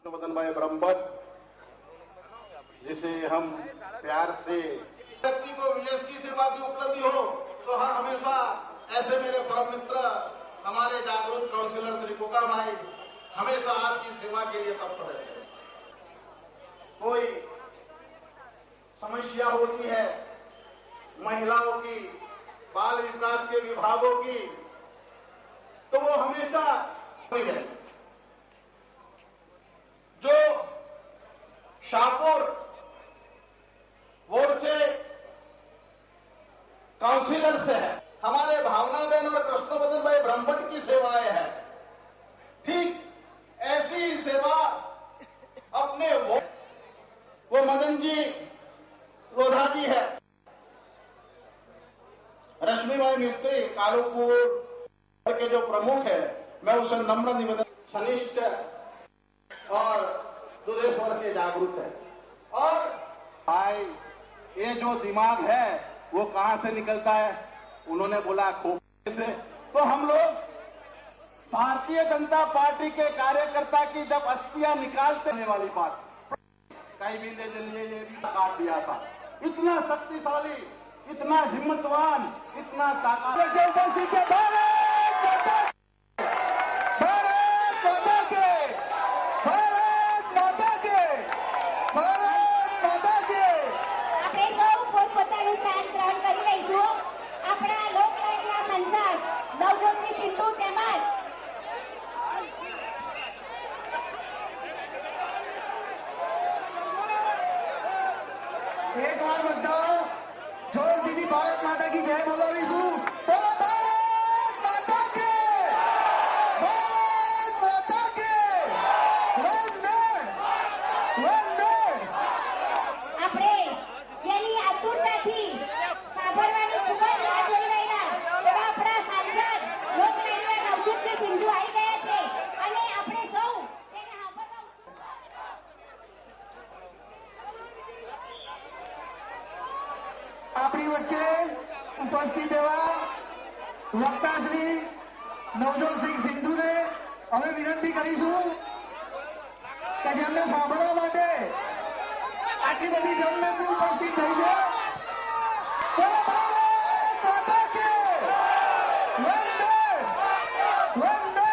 कृष्णवर्धन भाई ब्रह्मभट्ट, जिसे हम प्यार से व्यक्ति को विलेज की सेवा की उपलब्धि हो तो हर हमेशा ऐसे मेरे परम मित्र हमारे जागरूक काउंसिलर श्री कोका भाई हमेशा आपकी सेवा के लिए तत्पर रहते हैं। कोई समस्या होती है महिलाओं की, बाल विकास के विभागों की, तो वो हमेशा है। जो शाहपुर वार्ड से काउंसिलर से है, हमारे भावनाबेन और कृष्णवर्धन भाई ब्रह्मभट्ट की सेवाएं हैं। ठीक ऐसी ही सेवा अपने वो मदन जी लोधा जी है, रश्मि भाई मिस्त्री कालूपुर के जो प्रमुख है, मैं उसे नम्र निवेदन, सनिष्ठ और दुधेश्वर के जागरूक है। और भाई ये जो दिमाग है वो कहां से निकलता है? उन्होंने बोला खोपड़ी से। तो हम लोग भारतीय जनता पार्टी के कार्यकर्ता की जब अस्थियां निकालने वाली बात कहीं भी ले लिए, ये भी काट दिया था। इतना शक्तिशाली, इतना हिम्मतवान, इतना ताकत एक बार बताओ, जो दीदी भारत माता की जय बोलो विशु, बोलो भारत माता के, भारत माता के, वंदे આપણે જેની આતુરતાથી સાંભળવાની ખૂબ જ રાહ જોઈ રહ્યા એવા આપણા સાંસદ લોકલાડીલા નવજોત સિંધુ આવી ગયા છે અને આપણે સૌ તેને સાંભળવા આપણી વચ્ચે ઉપસ્થિત એવા વક્તા શ્રી નવજોત સિંહ સિંધુને અમે વિનંતી કરીશું કે જેમને સાંભળવા માટે આટલી બધી જનમેદની ઉપસ્થિત થઈ છે। બોલો ભારત માતા કે, વંદે વંદે।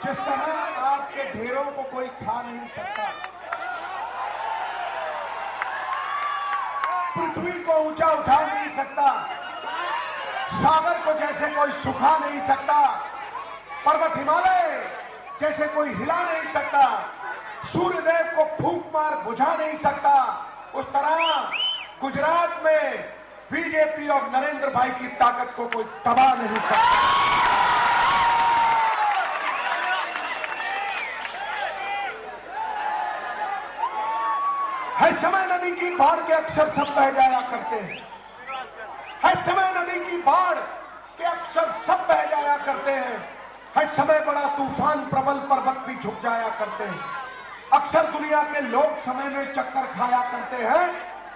जिस तरह आपके ढेरों को कोई खा नहीं सकता, पृथ्वी को ऊंचा उठा नहीं सकता, सागर को जैसे कोई सुखा नहीं सकता, पर्वत हिमालय जैसे कोई हिला नहीं सकता, सूर्यदेव को फूंक मार बुझा नहीं सकता, उस तरह गुजरात में बीजेपी और नरेंद्र भाई की ताकत को कोई दबा नहीं सकता। हर समय नदी की बाढ़ के अक्षर सब बह जाया करते हैं, हर समय नदी की बाढ़ के अक्षर सब बह जाया करते हैं, हर समय बड़ा तूफान प्रबल पर्वत भी झुक जाया करते हैं, अक्सर दुनिया के लोग समय में चक्कर खाया करते हैं,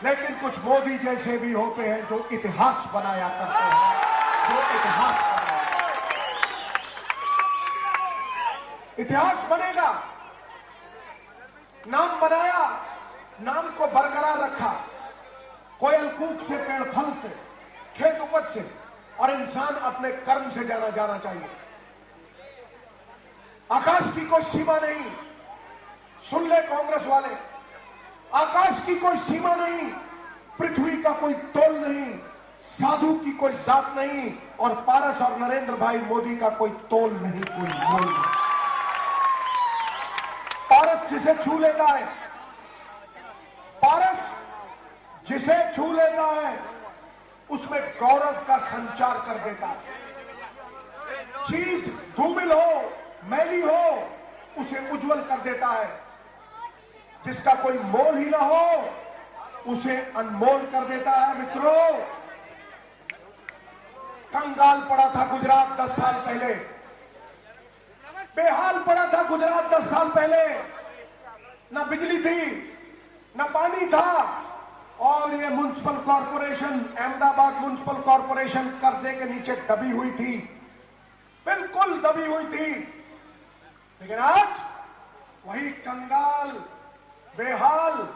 लेकिन कुछ मोदी जैसे भी होते हैं जो इतिहास बनाया करते हैं, जो इतिहास इतिहास बनेगा। नाम बनाया, नाम को बरकरार रखा, कोयल कूक से, पेड़ फल से, खेत उपज से, और इंसान अपने कर्म से जाना चाहिए। आकाश की कोई सीमा नहीं, सुन ले कांग्रेस वाले, आकाश की कोई सीमा नहीं, पृथ्वी का कोई तोल नहीं, साधु की कोई जात नहीं, और पारस और नरेंद्र भाई मोदी का कोई तोल नहीं, कोई मोल नहीं। पारस जिसे छू लेता है, पारस जिसे छू लेता है उसमें गौरव का संचार कर देता है। चीज धूमिल हो, मैली हो, उसे उज्जवल कर देता है। जिसका कोई मोल ही ना हो उसे अनमोल कर देता है। मित्रों, कंगाल पड़ा था गुजरात 10 साल पहले, बेहाल पड़ा था गुजरात 10 साल पहले। न बिजली थी, न पानी था, और ये municipal corporation, Ahmedabad municipal corporation कर्जे के नीचे दबी हुई थी, बिल्कुल दबी हुई थी। लेकिन आज वही कंगाल, बेहाल,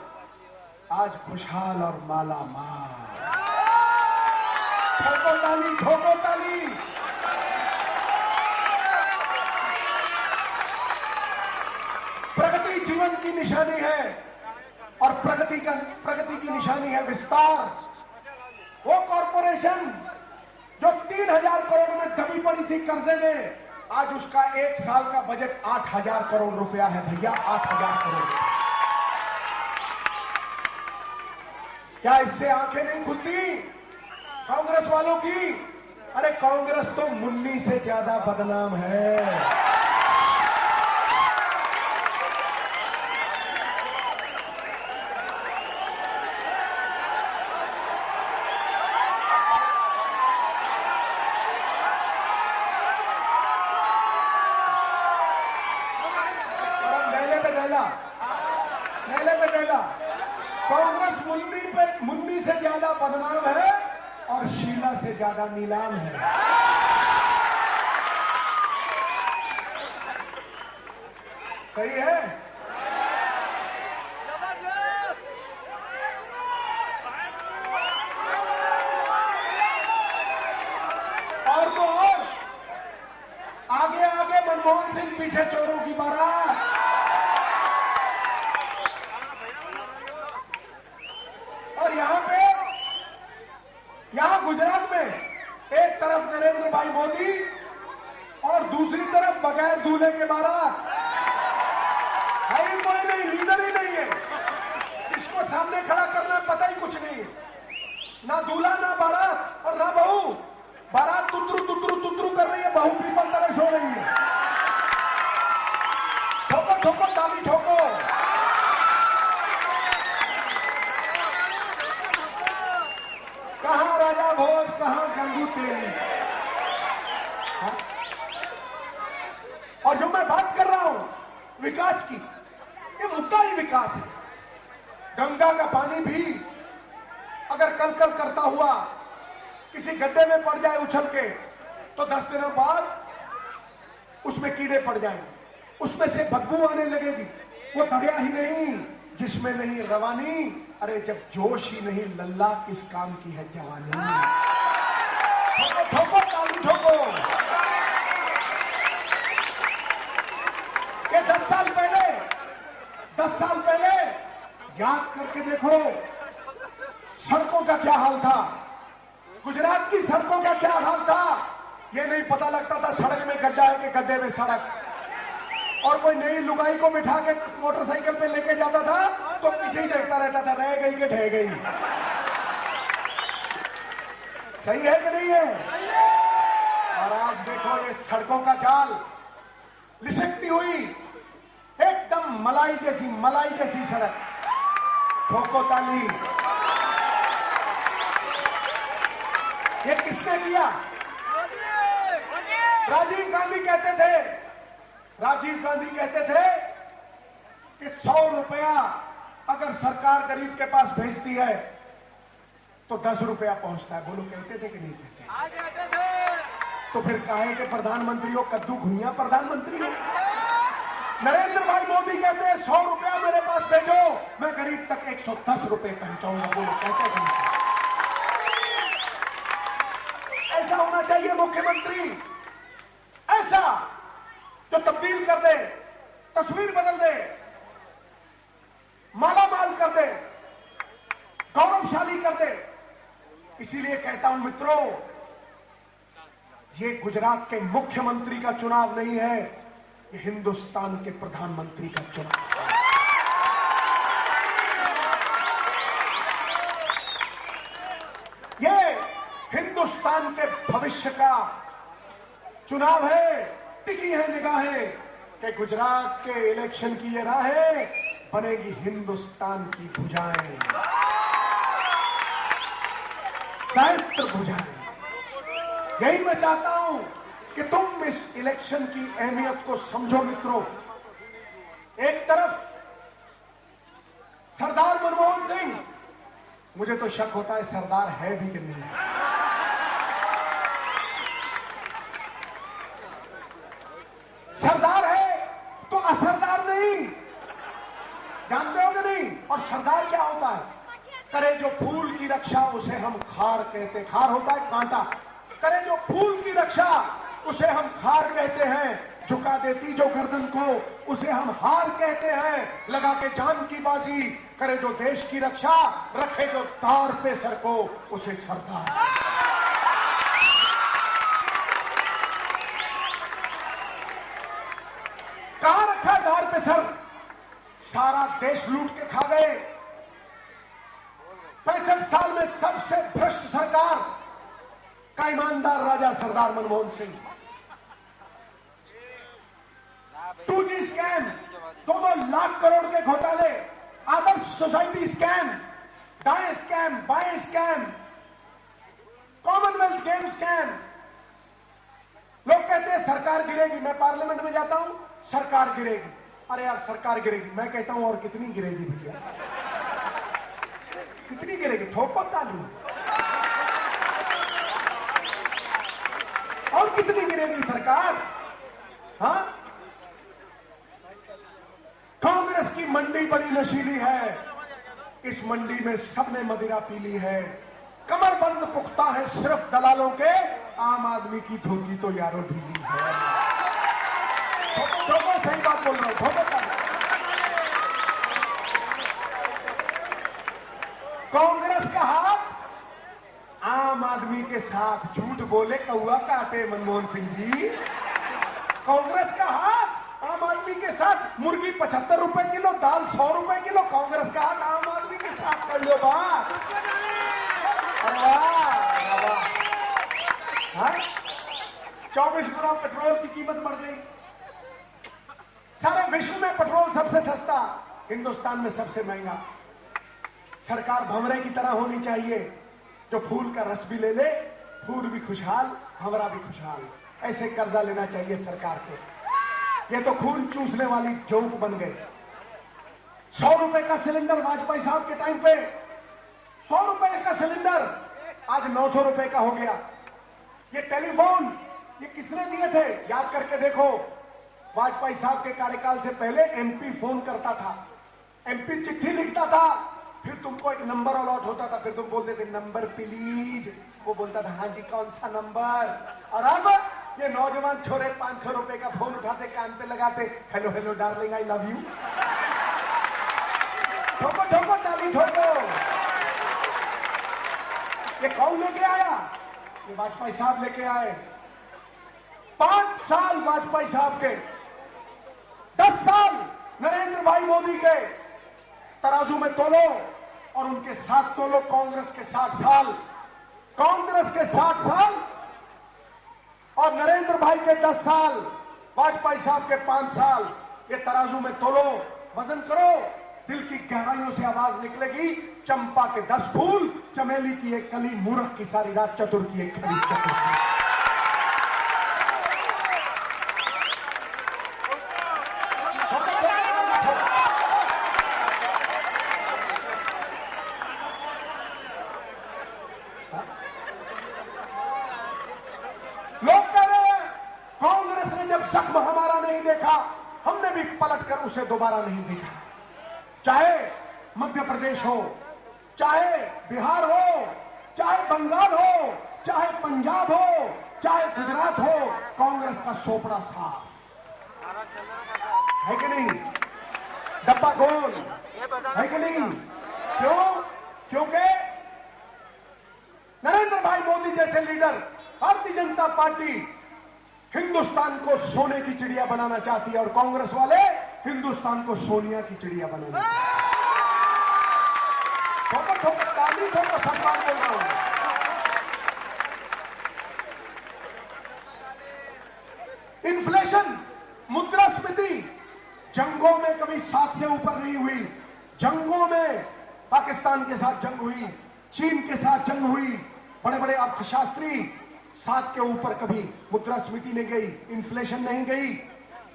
आज खुशहाल और माला माल। ठोको ताली, ठोको ताली। प्रगति जीवन की निशानी है, और प्रगति की निशानी है विस्तार। वो कॉरपोरेशन जो 3000 करोड़ में दबी पड़ी थी कर्जे में, आज उसका 1 साल का बजट 8000 करोड़ रुपया है भैया, 8000 करोड़। क्या इससे आंखें नहीं खुलती कांग्रेस वालों की? अरे कांग्रेस तो मुन्नी से ज्यादा बदनाम है। कांग्रेस मुन्नी से ज्यादा बदनाम है और शीला से ज्यादा नीलाम है। सही है? और तो और आगे आगे मनमोहन सिंह, पीछे चोरों की बारात। और यहां गुजरात में एक तरफ नरेंद्र भाई मोदी और दूसरी तरफ बगैर दूल्हे के बारात। है ही कोई नहीं, लीडर ही नहीं है। इसको सामने खड़ा करना पता ही कुछ नहीं है। ना दूल्हा, ना बारात, और ना बहू। बारात तुतरू तुतरू तुतरू कर रही है, बहू पीपल तरह सो रही है। ठोको ठोको ताली ठोको। कहां राजा भोज, कहां गंगू तेली। और जो मैं बात कर रहा हूं विकास की, ये मुद्दा ही विकास है। गंगा का पानी भी अगर कल कल करता हुआ किसी गड्ढे में पड़ जाए उछल के, तो 10 दिनों बाद उसमें कीड़े पड़ जाएंगे, उसमें से बदबू आने लगेगी। वो दरिया ही नहीं जिसमें नहीं रवानी। अरे जब जोश ही नहीं लल्ला, किस काम की है जवानी। ठोको ठोको ताली ठोको। ये 10 साल पहले याद करके देखो सड़कों का क्या हाल था, गुजरात की सड़कों का क्या हाल था। ये नहीं पता लगता था सड़क में गड्ढा है कि गड्ढे में सड़क। और कोई नई लुगाई को बिठा के मोटरसाइकिल पे लेके जाता था तो पीछे ही देखता रहता था, रह गई कि ढह गई। सही है कि नहीं है? और आज देखो ये सड़कों का जाल, लिशकती हुई एकदम मलाई जैसी सड़क। ठोको ताली। ये किसने किया? राजीव गांधी कहते थे कि 100 रुपया अगर सरकार गरीब के पास भेजती है तो 10 रुपया पहुंचता है। बोलो कहते थे कि नहीं कहते? तो फिर काहे के प्रधानमंत्री हो, कद्दू घुइयां प्रधानमंत्री हो। नरेंद्र भाई मोदी कहते हैं 100 रुपया मेरे पास भेजो, मैं गरीब तक 110 रुपए पहुंचाऊंगा। बोलो कहते थे? ऐसा होना चाहिए मुख्यमंत्री, ऐसा जो तब्दील कर दे, तस्वीर बदल दे, माला माल कर दे, गौरवशाली कर दे। इसीलिए कहता हूं मित्रों, ये गुजरात के मुख्यमंत्री का चुनाव नहीं है, ये हिंदुस्तान के प्रधानमंत्री का चुनाव है। ये हिंदुस्तान के भविष्य का चुनाव है। टिकी है निगाहें कि गुजरात के इलेक्शन की ये राहें बनेगी हिंदुस्तान की भुजाएं, सहस्त्र भुजाएं। यही मैं चाहता हूं कि तुम इस इलेक्शन की अहमियत को समझो मित्रों। एक तरफ सरदार मनमोहन सिंह, मुझे तो शक होता है सरदार है भी कि नहीं। सरदार है तो असरदार नहीं, जानते हो कि नहीं? और सरदार क्या होता है? करे जो फूल की रक्षा उसे हम खार कहते। खार होता है कांटा। करे जो फूल की रक्षा उसे हम खार कहते हैं। झुका देती जो गर्दन को उसे हम हार कहते हैं। लगा के जान की बाजी करे जो देश की रक्षा, रखे जो तार पे सर को उसे सरदार। कहां रखा तार पे सर? सारा देश लूट के खा गए। 65 साल में सबसे भ्रष्ट सरकार का ईमानदार राजा सरदार मनमोहन सिंह। 2G स्कैम, 2-2 लाख करोड़ के घोटाले, आदर्श सोसाइटी स्कैम, दाएं स्कैम, बाएं स्कैम, कॉमनवेल्थ गेम स्कैम। लोग कहते हैं सरकार गिरेगी। मैं पार्लियामेंट में जाता हूं, सरकार गिरेगी। अरे यार सरकार गिरेगी, मैं कहता हूं और कितनी गिरेगी भैया? कितनी गिरेगी? ठोको ताली। और कितनी गिरेगी सरकार? हाँ, कांग्रेस की मंडी बड़ी नशीली है। इस मंडी में सबने मदिरा पी ली है। कमरबंद पुख्ता है सिर्फ दलालों के, आम आदमी की धोती तो यारों ढीली है। ठोको, सही बात बोल रहा हूं, ठोको। कांग्रेस का हाथ आम आदमी के साथ। झूठ बोले कौआ काटे मनमोहन सिंह जी। कांग्रेस का हाथ आम आदमी के साथ। मुर्गी 75 रुपए किलो, दाल 100 रुपए किलो। कांग्रेस का हाथ आम आदमी के साथ। कर लो बात। अरे वाह, 24 गुना पेट्रोल की कीमत बढ़ गई। सारे विश्व में पेट्रोल सबसे सस्ता, हिंदुस्तान में सबसे महंगा। सरकार भंवरे की तरह होनी चाहिए, जो फूल का रस भी ले ले, फूल भी खुशहाल, भंवरा भी खुशहाल। ऐसे कर्जा लेना चाहिए सरकार को। ये तो खून चूसने वाली जोक बन गए। 100 रुपए का सिलेंडर वाजपेयी साहब के टाइम पे 100 रुपए का सिलेंडर आज 900 रुपए का हो गया। ये टेलीफोन ये किसने दिए थे? याद करके देखो। वाजपेयी साहब के कार्यकाल से पहले एमपी फोन करता था, एमपी चिट्ठी लिखता था, फिर तुमको एक नंबर अलॉट होता था, फिर तुम बोलते थे नंबर प्लीज। वो बोलता था हाँ जी कौन सा नंबर। और अब ये नौजवान छोरे 500 रुपए का फोन उठाते, कान पे लगाते, hello hello darling I love you. ठोको ठोको ताली ठोको। ये कौन लेके आया? ये वाजपेयी साहब लेके आए। 5 साल वाजपेयी साहब के, 10 साल नरेंद्र भाई मोदी के। तराजू में तोलो और उनके साथ तोलो कांग्रेस के 60 साल। कांग्रेस के 60 साल और नरेंद्र भाई के 10 साल, वाजपेयी साहब के 5 साल। ये तराजू में तोलो, वजन करो, दिल की गहराइयों से आवाज निकलेगी। चंपा के 10 फूल, चमेली की एक कली, मूर्ख की सारी रात, चतुर की एक खड़ी चतुर। लोग कह रहे हैं कांग्रेस ने जब जख्म हमारा नहीं देखा, हमने भी पलटकर उसे दोबारा नहीं देखा। चाहे मध्य प्रदेश हो, चाहे बिहार हो, चाहे बंगाल हो, चाहे पंजाब हो, चाहे गुजरात हो, कांग्रेस का सोपड़ा साफ है कि नहीं? डब्बा गोल है कि नहीं? क्यों? क्योंकि नरेंद्र भाई मोदी जैसे लीडर, भारतीय जनता पार्टी हिंदुस्तान को सोने की चिड़िया बनाना चाहती है और कांग्रेस वाले हिंदुस्तान को सोनिया की चिड़िया बनाना चाहते हैं। ठोकर ठोकर ताली ठोकर सम्मान बोल रहा हूं। इन्फ्लेशन, मुद्रास्फीति जंगों में कभी 7 से ऊपर नहीं हुई। जंगों में पाकिस्तान के साथ जंग हुई, चीन के साथ जंग हुई, बड़े बड़े अर्थशास्त्री 7 के ऊपर कभी मुद्रास्फीति नहीं गई, इन्फ्लेशन नहीं गई,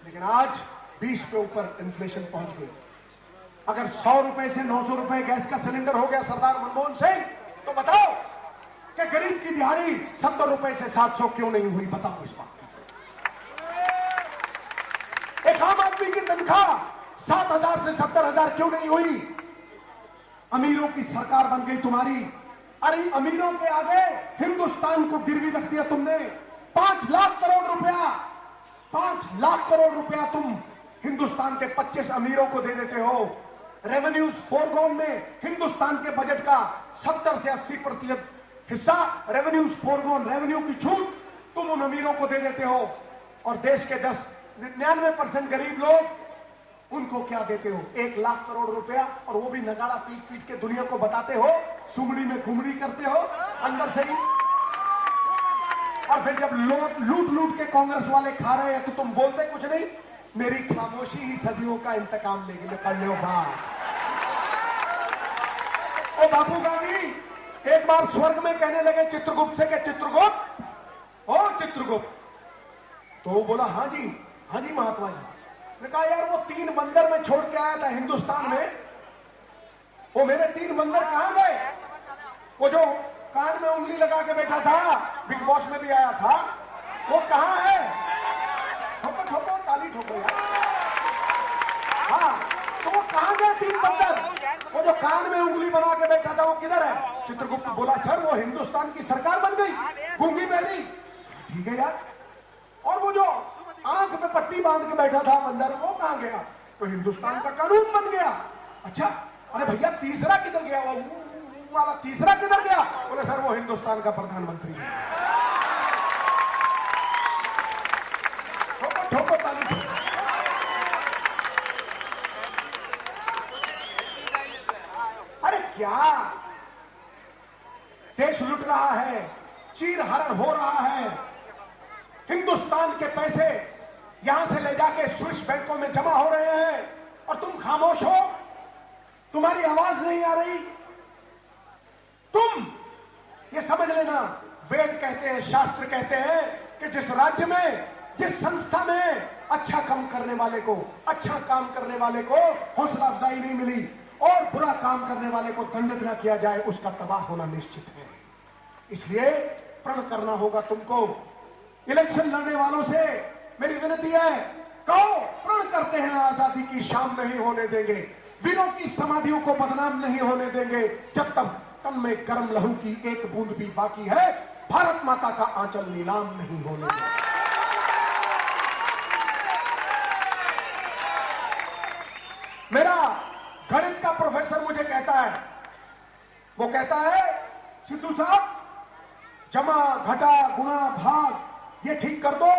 लेकिन आज 20 के ऊपर इन्फ्लेशन पहुंच गई। अगर 100 रुपए से 900 रुपए गैस का सिलेंडर हो गया सरदार मनमोहन सिंह, तो बताओ कि गरीब की दिहाड़ी 70 रुपए से 700 क्यों नहीं हुई? बताओ इस बात। एक आम आदमी की तनख्वाह 7,000 से 70,000 क्यों नहीं हुई? अमीरों की सरकार बन गई तुम्हारी। अरे अमीरों के आगे हिंदुस्तान को गिरवी रख दिया तुमने। 5 लाख करोड़ रुपया, 5 लाख करोड़ रुपया तुम हिंदुस्तान के 25 अमीरों को दे देते हो। रेवेन्यूज फोरगोन में हिंदुस्तान के बजट का 70 से 80% हिस्सा रेवेन्यूज फोरगोन, रेवेन्यू की छूट तुम उन अमीरों को दे देते हो। और देश के 99% गरीब लोग, उनको क्या देते हो? 1 लाख करोड़ रुपया, और वो भी नगाड़ा पीट पीट के दुनिया को बताते हो, सुमड़ी में घुमड़ी करते हो अंदर से ही। और फिर जब लूट लूट के कांग्रेस वाले खा रहे हैं तो तुम बोलते कुछ नहीं। मेरी खामोशी ही सदियों का इंतकाम लेगी। कर लो बात। ओ बापू गांधी एक बार स्वर्ग में कहने लगे चित्रगुप्त से कि चित्रगुप्त, ओ चित्रगुप्त, तो वो बोला हाँ जी महात्मा जी। ने कहा यार वो 3 बंदर में छोड़ के आया था हिंदुस्तान में, वो मेरे 3 बंदर कहां गए? वो जो कान में उंगली लगा के बैठा था, बिग बॉस में भी आया था, वो कहां है? ठोको ठोको ताली ठोको यार। हाँ, तो वो कहां गए 3 बंदर? वो जो कान में उंगली बना के बैठा था वो किधर है? चित्रगुप्त बोला सर वो हिंदुस्तान की सरकार बन गई, गूंगी बैठी। ठीक है यार। और वो जो आंख पे पट्टी बांध के बैठा था बंदर, वो कहां गया? तो हिंदुस्तान का कानून बन गया। अच्छा, अरे भैया तीसरा किधर गया? वो वाला तीसरा किधर गया? बोले सर वो हिंदुस्तान का प्रधानमंत्री है। ठोको ठोको ताली ठोको। अरे क्या देश लुट रहा है, चीरहरण हो रहा है। हिंदुस्तान के पैसे यहां से ले जाके स्विस बैंकों में जमा हो रहे हैं और तुम खामोश हो, तुम्हारी आवाज नहीं आ रही। तुम ये समझ लेना, वेद कहते हैं, शास्त्र कहते हैं कि जिस राज्य में, जिस संस्था में अच्छा काम करने वाले को, अच्छा काम करने वाले को हौसला अफजाई नहीं मिली और बुरा काम करने वाले को दंडित न किया जाए, उसका तबाह होना निश्चित है। इसलिए प्रण करना होगा तुमको। इलेक्शन लड़ने वालों से मेरी विनती है, कहो प्रण करते हैं आजादी की शाम नहीं होने देंगे, वीरों की समाधियों को बदनाम नहीं होने देंगे। जब तक तन में गर्म लहू की एक बूंद भी बाकी है, भारत माता का आंचल नीलाम नहीं होने देंगे। मेरा गणित का प्रोफेसर मुझे कहता है, वो कहता है सिद्धू साहब जमा घटा गुणा भाग ये ठीक कर दो,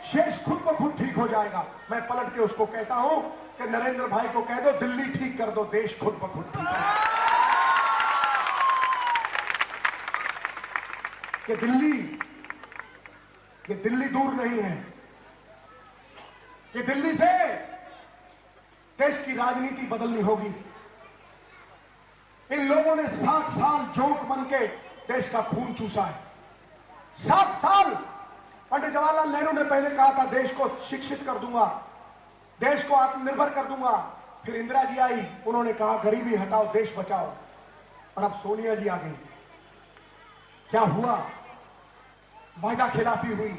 शेष खुद ब खुद ठीक हो जाएगा। मैं पलट के उसको कहता हूं कि नरेंद्र भाई को कह दो दिल्ली ठीक कर दो, देश खुद ब खुद ठीक हो। कि दिल्ली दूर नहीं है, कि दिल्ली से देश की राजनीति बदलनी होगी। इन लोगों ने 60 साल जोंक बन के देश का खून चूसा है। 7 साल पंडित जवाहरलाल नेहरू ने पहले कहा था देश को शिक्षित कर दूंगा, देश को आत्मनिर्भर कर दूंगा। फिर इंदिरा जी आई, उन्होंने कहा गरीबी हटाओ, देश बचाओ। और अब सोनिया जी आ गई। क्या हुआ? वायदा खिलाफी हुई,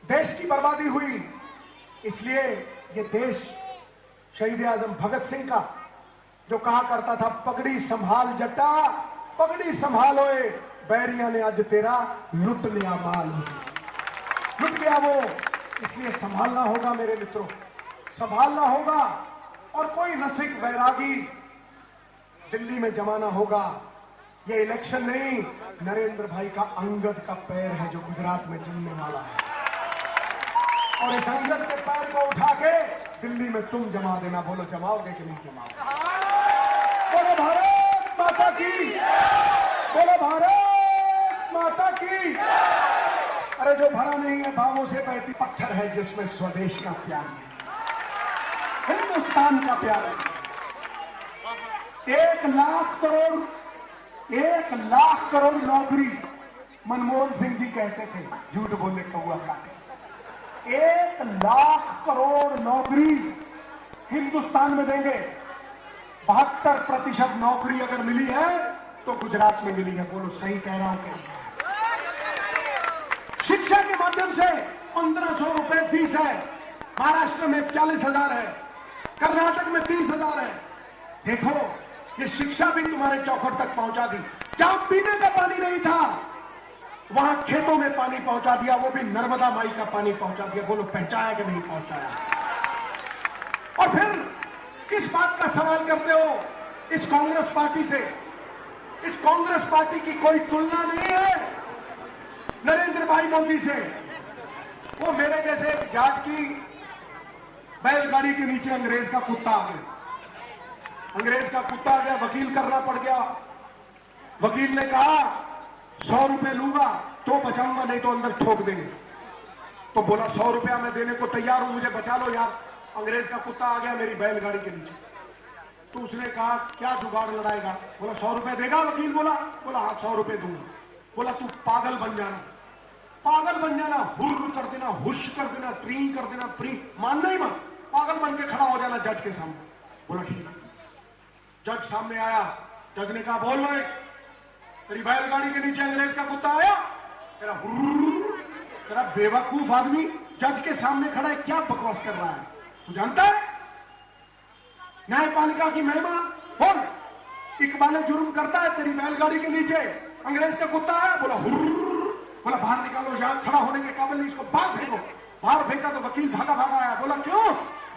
देश की बर्बादी हुई। इसलिए ये देश शहीद आजम भगत सिंह का जो कहा करता था, पगड़ी संभाल जट्टा, पगड़ी संभालोए, बैरिया ने आज तेरा लुट लिया माल, लुट गया वो। इसलिए संभालना होगा मेरे मित्रों, संभालना होगा। और कोई रसिक वैरागी दिल्ली में जमाना होगा। ये इलेक्शन नहीं, नरेंद्र भाई का अंगद का पैर है जो गुजरात में जमने वाला है। और इस अंगद के पैर को उठा के दिल्ली में तुम जमा देना। बोलो जमाओगे कि नहीं जमाओगे? बोलो भारत माता की, बोलो भारत माता की। अरे जो भरा नहीं है भावों से बहती पत्थर है जिसमें स्वदेश का प्यार है, हिंदुस्तान का प्यार है। 1 लाख करोड़ नौकरी मनमोहन सिंह जी कहते थे, झूठ बोले कौआ काटे। 1 लाख करोड़ नौकरी हिंदुस्तान में देंगे। 72% नौकरी अगर मिली है तो गुजरात में मिली है। बोलो सही कह रहा हूं क्या? शिक्षा के माध्यम से 1500 रुपए फीस है। महाराष्ट्र में 40,000 है, कर्नाटक में 30,000 है। देखो, ये शिक्षा भी तुम्हारे चौखट तक पहुंचा दी। जहां पीने का पानी नहीं था वहां खेतों में पानी पहुंचा दिया, वो भी नर्मदा माई का पानी पहुंचा दिया। बोलो पहुंचाया कि नहीं पहुंचाया? और फिर किस बात का सवाल करते हो इस कांग्रेस पार्टी से? इस कांग्रेस पार्टी की कोई तुलना नहीं है नरेंद्र भाई मोदी से। वो मेरे जैसे एक जाट की बैलगाड़ी के नीचे अंग्रेज का कुत्ता आ गया। अंग्रेज का कुत्ता आ गया, वकील करना पड़ गया। वकील ने कहा 100 रुपए लूंगा तो बचाऊंगा, नहीं तो अंदर ठोक देंगे। तो बोला 100 रुपया मैं देने को तैयार हूं, मुझे बचा लो यार। अंग्रेज का कुत्ता आ गया मेरी बैलगाड़ी के नीचे। तो उसने कहा क्या जुगाड़ लड़ाएगा? बोला 100 रुपए देगा? वकील बोला हाँ 100 रुपए दूंगा। बोला तू पागल बन जाना, पागल बन जाना, हुर्र कर देना, हुश कर देना, ट्री कर देना, प्री मानना ही मत, पागल बन के खड़ा हो जाना जज के सामने। बोला ठीक है। जज सामने आया, जज ने कहा बोल रहे तेरी बैलगाड़ी के नीचे अंग्रेज का कुत्ता आया, तेरा हुर्र, तेरा बेवकूफ आदमी जज के सामने खड़ा है, क्या बकवास कर रहा है? तू जानता है न्यायपालिका की महिमा? बोल, इकबाल जुर्म करता है, तेरी बैलगाड़ी के नीचे अंग्रेज का कुत्ता है। बोला हुर्र, बोला बाहर निकालो, यहां खड़ा होने के काबिल नहीं, इसको बाहर फेंको। बाहर फेंका तो वकील भागा भागा आया। बोला क्यों,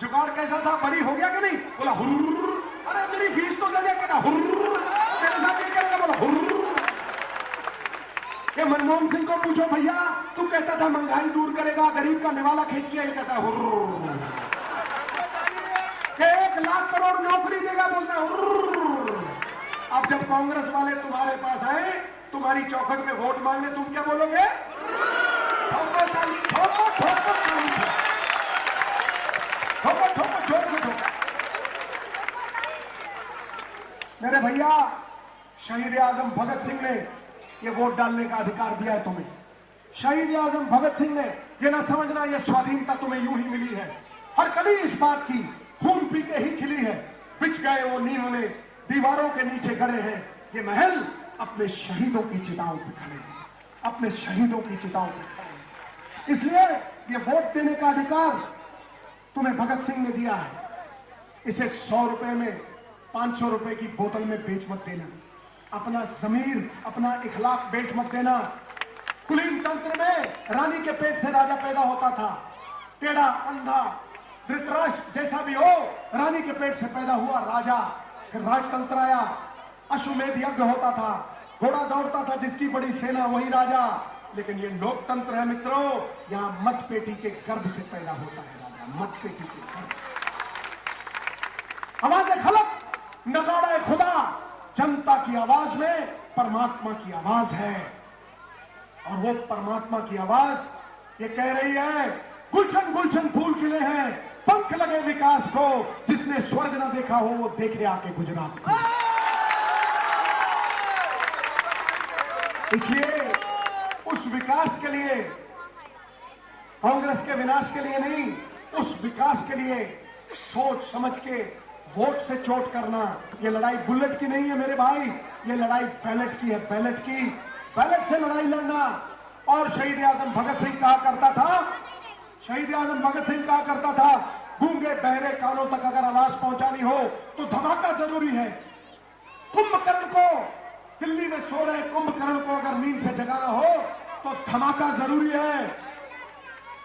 जुगाड़ कैसा था, बरी हो गया कि नहीं? बोला हुर्र, अरे मेरी फीस तो दे दे। कहता हुर्र, तेरे साथ ये करेगा? बोला हुर्र। ये मनमोहन सिंह को पूछो भैया, तू कहता था महंगाई दूर करेगा, गरीब का निवाला खींच लिया, ये कहता है हुर्र। 1 लाख करोड़ नौकरी देगा, बोलता है हुर्र। अब जब कांग्रेस वाले तुम्हारे पास आए, तुम्हारी चौखट में वोट मांगने, तुम क्या बोलोगे? ठोको ताली, ठोको ठोको ताली, ठोको ठोको ठोको ठोको। मेरे भैया, शहीद आजम भगत सिंह ने ये वोट डालने का अधिकार दिया है तुम्हें। शहीद आजम भगत सिंह ने, ये ना समझना ये स्वाधीनता तुम्हें यूं ही मिली है। हर कली इस बात की खून पी के ही खिली है। बिछ गए वो नींव में, दीवारों के नीचे गड़े हैं ये महल, अपने शहीदों की चिताओं पर खड़े हैं, अपने शहीदों की चिताओं पर खड़े हैं। इसलिए ये वोट देने का अधिकार तुम्हें भगत सिंह ने दिया है। इसे 100 रुपए में 500 रुपए की बोतल में बेच मत देना। अपना जमीर, अपना इखलाक बेच मत देना। कुलीन तंत्र में रानी के पेट से राजा पैदा होता था। टेढ़ा, अंधा, धृतराष्ट्र जैसा भी हो, रानी के पेट से पैदा हुआ राजा। फिर राजतंत्र आया, अश्वमेध यज्ञ होता था, घोड़ा दौड़ता था, जिसकी बड़ी सेना वही राजा। लेकिन ये लोकतंत्र है मित्रों, यहां मत पेटी के गर्भ से पैदा होता है राजा, मत पेटी के गर्भ। आवाज खलक, नगाड़ा खुदा, जनता की आवाज में परमात्मा की आवाज है। और वो परमात्मा की आवाज ये कह रही है, गुलशन गुलशन फूल खिले हैं, पंख लगे विकास को, जिसने स्वर्ग ना देखा हो वो देखे आके गुजरात को। इसलिए उस विकास के लिए, कांग्रेस के विनाश के लिए नहीं, उस विकास के लिए सोच समझ के वोट से चोट करना, ये लड़ाई बुलेट की नहीं है मेरे भाई, ये लड़ाई बैलेट की है, बैलेट की। बैलेट से लड़ाई लड़ना। और शहीद आजम भगत सिंह कहा करता था, शहीद आजम भगत सिंह कहा करता था, गूंगे बहरे कानों तक अगर आवाज पहुंचानी हो तो धमाका जरूरी है। कुंभकर्ण को, दिल्ली में सो रहे कुंभकर्ण को अगर नींद से जगाना हो तो धमाका जरूरी है।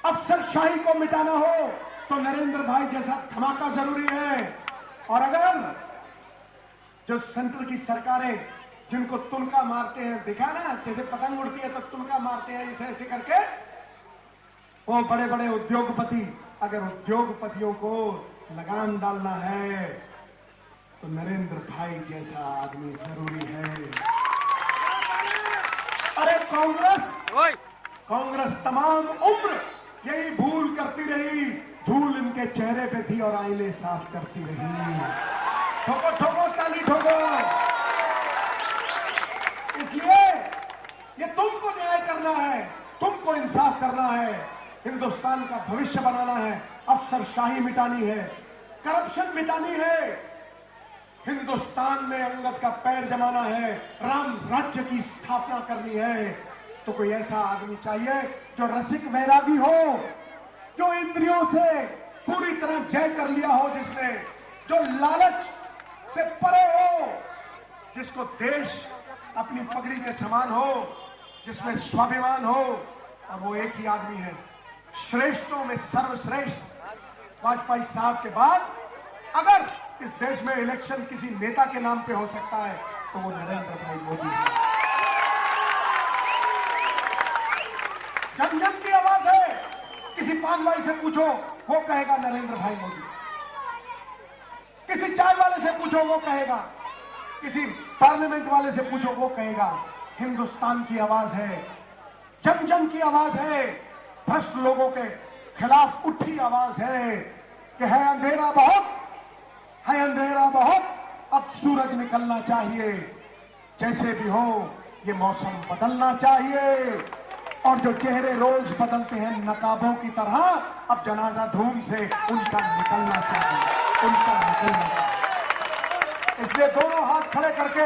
अफसरशाही को मिटाना हो तो नरेंद्र भाई जैसा धमाका जरूरी है। और अगर जो सेंट्रल की सरकारें जिनको तुनका मारते हैं, देखा ना जैसे पतंग उड़ती है तो तुनका मारते हैं ऐसे ऐसे करके, वो बड़े बड़े उद्योगपति, अगर उद्योगपतियों को लगाम डालना है तो नरेंद्र भाई जैसा आदमी जरूरी है। अरे कांग्रेस तमाम उम्र यही भूल करती रही, धूल इनके चेहरे पे थी और आईने साफ करती रही। ठोको ठोको ताली ठोको। इसलिए ये तुमको न्याय करना है, तुमको इंसाफ करना है, हिंदुस्तान का भविष्य बनाना है, अफसरशाही मिटानी है, करप्शन मिटानी है, हिंदुस्तान में अंगद का पैर जमाना है, राम राज्य की स्थापना करनी है, तो कोई ऐसा आदमी चाहिए जो रसिक वैरागी हो, जो इंद्रियों से पूरी तरह जय कर लिया हो, जिसने, जो लालच से परे हो, जिसको देश अपनी पगड़ी के समान हो, जिसमें स्वाभिमान हो, और वो एक ही आदमी है, श्रेष्ठों में सर्वश्रेष्ठ। वाजपेयी साहब के बाद अगर इस देश में इलेक्शन किसी नेता के नाम पे हो सकता है तो वो नरेंद्र भाई मोदी है। जन जन की आवाज है, किसी पान भाई से पूछो वो कहेगा नरेंद्र भाई मोदी, किसी चाय वाले से पूछो वो कहेगा, किसी पार्लियामेंट वाले से पूछो वो कहेगा। हिंदुस्तान की आवाज है, जन जन की आवाज है, भ्रष्ट लोगों के खिलाफ उठी आवाज है कि है अंधेरा बहुत, है अंधेरा बहुत, अब सूरज निकलना चाहिए, जैसे भी हो ये मौसम बदलना चाहिए, और जो चेहरे रोज बदलते हैं नकाबों की तरह, अब जनाजा धूम से उनका निकलना चाहिए, उनका निकलना चाहिए। इसलिए दोनों हाथ खड़े करके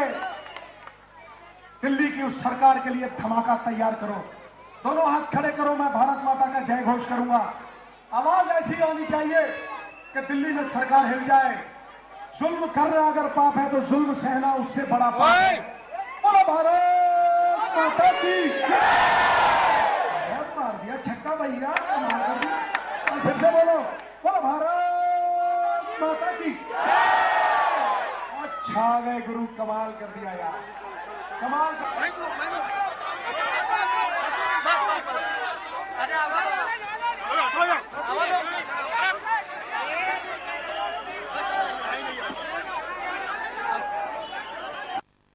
दिल्ली की उस सरकार के लिए धमाका तैयार करो, दोनों हाथ खड़े करो, मैं भारत माता का जय घोष करूंगा। आवाज ऐसी होनी चाहिए कि दिल्ली में सरकार हिल जाए। जुल्म करना अगर पाप है तो जुल्म सहना उससे बड़ा पाप है। बोलो भारत माता की जय। मार दिया छक्का भैया, कमाल कर दिया। और फिर से बोलो, बोलो भारत माता की जय। अच्छा गए गुरु, कमाल कर दिया यार, कमाल कर